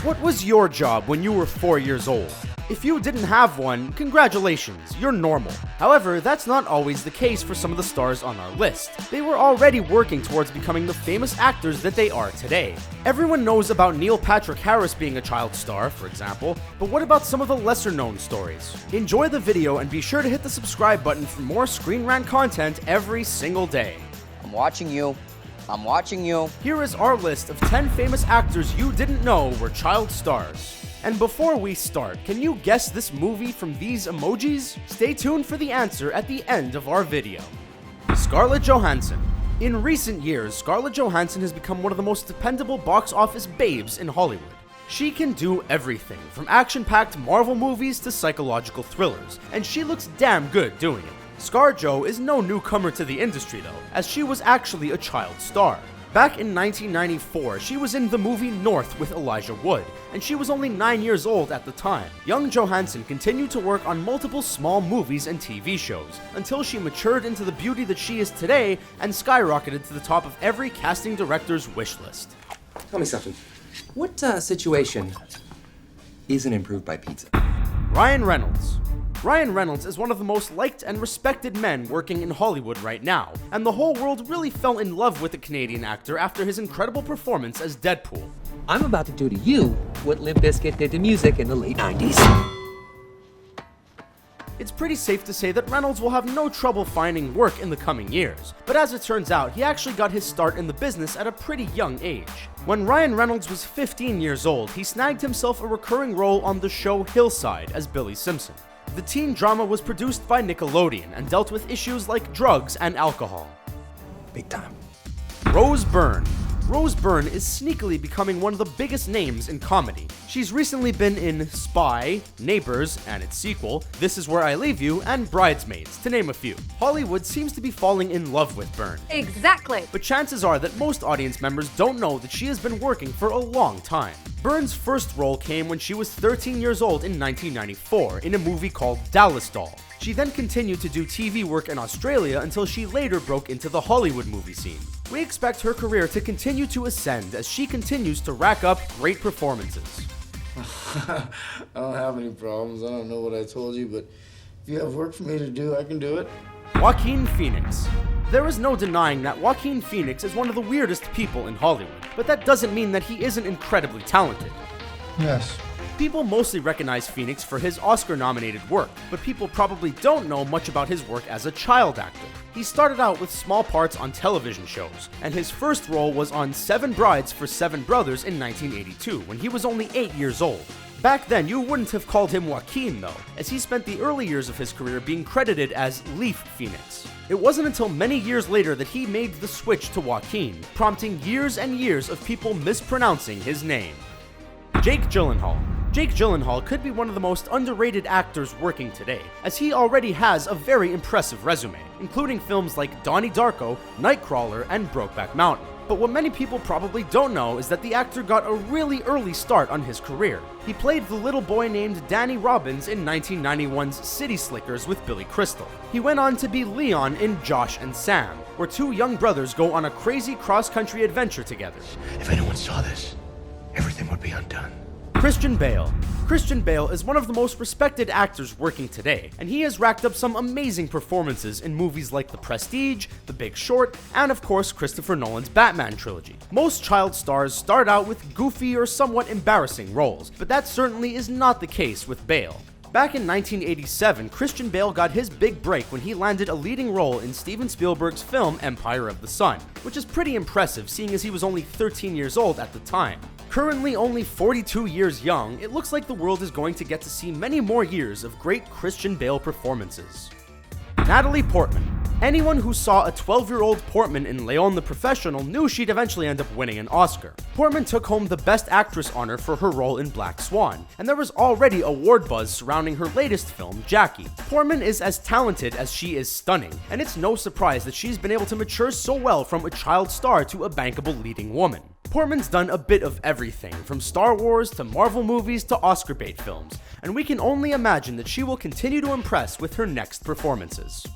What was your job when you were 4 years old? If you didn't have one, congratulations, you're normal. However, that's not always the case for some of the stars on our list. They were already working towards becoming the famous actors that they are today. Everyone knows about Neil Patrick Harris being a child star, for example, but what about some of the lesser known stories? Enjoy the video and be sure to hit the subscribe button for more ScreenRant content every single day. I'm watching you. I'm watching you. Here is our list of 10 famous actors you didn't know were child stars. And before we start, can you guess this movie from these emojis? Stay tuned for the answer at the end of our video. Scarlett Johansson. In recent years, Scarlett Johansson has become one of the most dependable box office babes in Hollywood. She can do everything, from action-packed Marvel movies to psychological thrillers, and she looks damn good doing it. ScarJo is no newcomer to the industry though, as she was actually a child star. Back in 1994, she was in the movie North with Elijah Wood, and she was only 9 years old at the time. Young Johansson continued to work on multiple small movies and TV shows, until she matured into the beauty that she is today and skyrocketed to the top of every casting director's wish list. Tell me something. What situation isn't improved by pizza? Ryan Reynolds. Ryan Reynolds is one of the most liked and respected men working in Hollywood right now, and the whole world really fell in love with the Canadian actor after his incredible performance as Deadpool. I'm about to do to you what Limp Bizkit did to music in the late 90s. It's pretty safe to say that Reynolds will have no trouble finding work in the coming years, but as it turns out, he actually got his start in the business at a pretty young age. When Ryan Reynolds was 15 years old, he snagged himself a recurring role on the show Hillside as Billy Simpson. The teen drama was produced by Nickelodeon and dealt with issues like drugs and alcohol. Big time. Rose Byrne. Rose Byrne is sneakily becoming one of the biggest names in comedy. She's recently been in Spy, Neighbors, and its sequel, This Is Where I Leave You, and Bridesmaids, to name a few. Hollywood seems to be falling in love with Byrne. Exactly. But chances are that most audience members don't know that she has been working for a long time. Byrne's first role came when she was 13 years old in 1994 in a movie called Dallas Doll. She then continued to do TV work in Australia until she later broke into the Hollywood movie scene. We expect her career to continue to ascend as she continues to rack up great performances. I don't have any problems. I don't know what I told you, but if you have work for me to do, I can do it. Joaquin Phoenix. There is no denying that Joaquin Phoenix is one of the weirdest people in Hollywood, but that doesn't mean that he isn't incredibly talented. Yes. People mostly recognize Phoenix for his Oscar-nominated work, but people probably don't know much about his work as a child actor. He started out with small parts on television shows, and his first role was on 7 Brides for 7 Brothers in 1982, when he was only 8 years old. Back then, you wouldn't have called him Joaquin though, as he spent the early years of his career being credited as Leaf Phoenix. It wasn't until many years later that he made the switch to Joaquin, prompting years and years of people mispronouncing his name. Jake Gyllenhaal. Jake Gyllenhaal could be one of the most underrated actors working today, as he already has a very impressive resume, including films like Donnie Darko, Nightcrawler, and Brokeback Mountain. But what many people probably don't know is that the actor got a really early start on his career. He played the little boy named Danny Robbins in 1991's City Slickers with Billy Crystal. He went on to be Leon in Josh and Sam, where 2 young brothers go on a crazy cross-country adventure together. If anyone saw this, everything would be undone. Christian Bale. Christian Bale is one of the most respected actors working today, and he has racked up some amazing performances in movies like The Prestige, The Big Short, and of course Christopher Nolan's Batman trilogy. Most child stars start out with goofy or somewhat embarrassing roles, but that certainly is not the case with Bale. Back in 1987, Christian Bale got his big break when he landed a leading role in Steven Spielberg's film Empire of the Sun, which is pretty impressive seeing as he was only 13 years old at the time. Currently only 42 years young, it looks like the world is going to get to see many more years of great Christian Bale performances. Natalie Portman. Anyone who saw a 12-year-old Portman in Leon the Professional knew she'd eventually end up winning an Oscar. Portman took home the Best Actress honor for her role in Black Swan, and there was already award buzz surrounding her latest film, Jackie. Portman is as talented as she is stunning, and it's no surprise that she's been able to mature so well from a child star to a bankable leading woman. Portman's done a bit of everything, from Star Wars to Marvel movies to Oscar bait films, and we can only imagine that she will continue to impress with her next performances.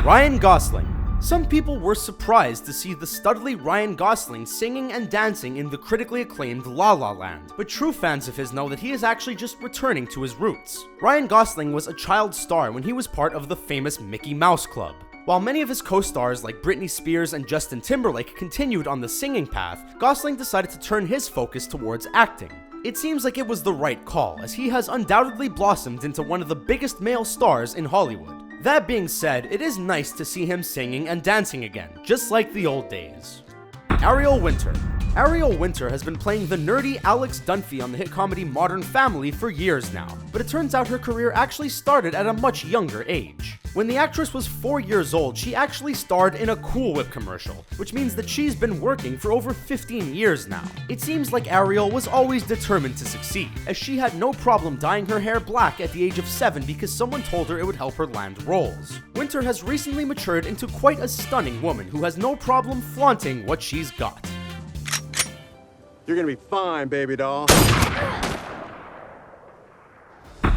Ryan Gosling. Some people were surprised to see the studly Ryan Gosling singing and dancing in the critically acclaimed La La Land, but true fans of his know that he is actually just returning to his roots. Ryan Gosling was a child star when he was part of the famous Mickey Mouse Club. While many of his co-stars like Britney Spears and Justin Timberlake continued on the singing path, Gosling decided to turn his focus towards acting. It seems like it was the right call, as he has undoubtedly blossomed into one of the biggest male stars in Hollywood. That being said, it is nice to see him singing and dancing again, just like the old days. Ariel Winter. Ariel Winter has been playing the nerdy Alex Dunphy on the hit comedy Modern Family for years now, but it turns out her career actually started at a much younger age. When the actress was 4 years old, she actually starred in a Cool Whip commercial, which means that she's been working for over 15 years now. It seems like Ariel was always determined to succeed, as she had no problem dyeing her hair black at the age of 7 because someone told her it would help her land roles. Winter has recently matured into quite a stunning woman who has no problem flaunting what she's got. You're gonna be fine, baby doll.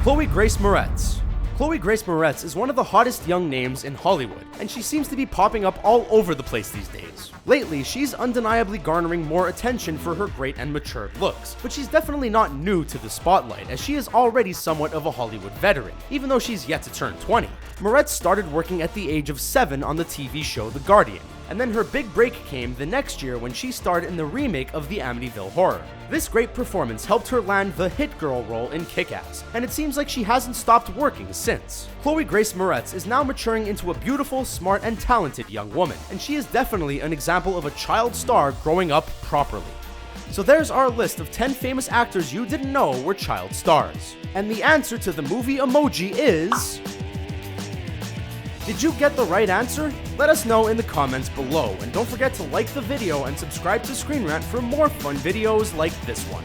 Chloe Grace Moretz. Chloe Grace Moretz is one of the hottest young names in Hollywood, and she seems to be popping up all over the place these days. Lately, she's undeniably garnering more attention for her great and matured looks, but she's definitely not new to the spotlight, as she is already somewhat of a Hollywood veteran, even though she's yet to turn 20. Moretz started working at the age of 7 on the TV show The Guardian, and then her big break came the next year when she starred in the remake of the Amityville Horror. This great performance helped her land the hit girl role in Kick-Ass, and it seems like she hasn't stopped working since. Chloe Grace Moretz is now maturing into a beautiful, smart, and talented young woman, and she is definitely an example of a child star growing up properly. So there's our list of 10 famous actors you didn't know were child stars. And the answer to the movie emoji is... Did you get the right answer? Let us know in the comments below, and don't forget to like the video and subscribe to ScreenRant for more fun videos like this one.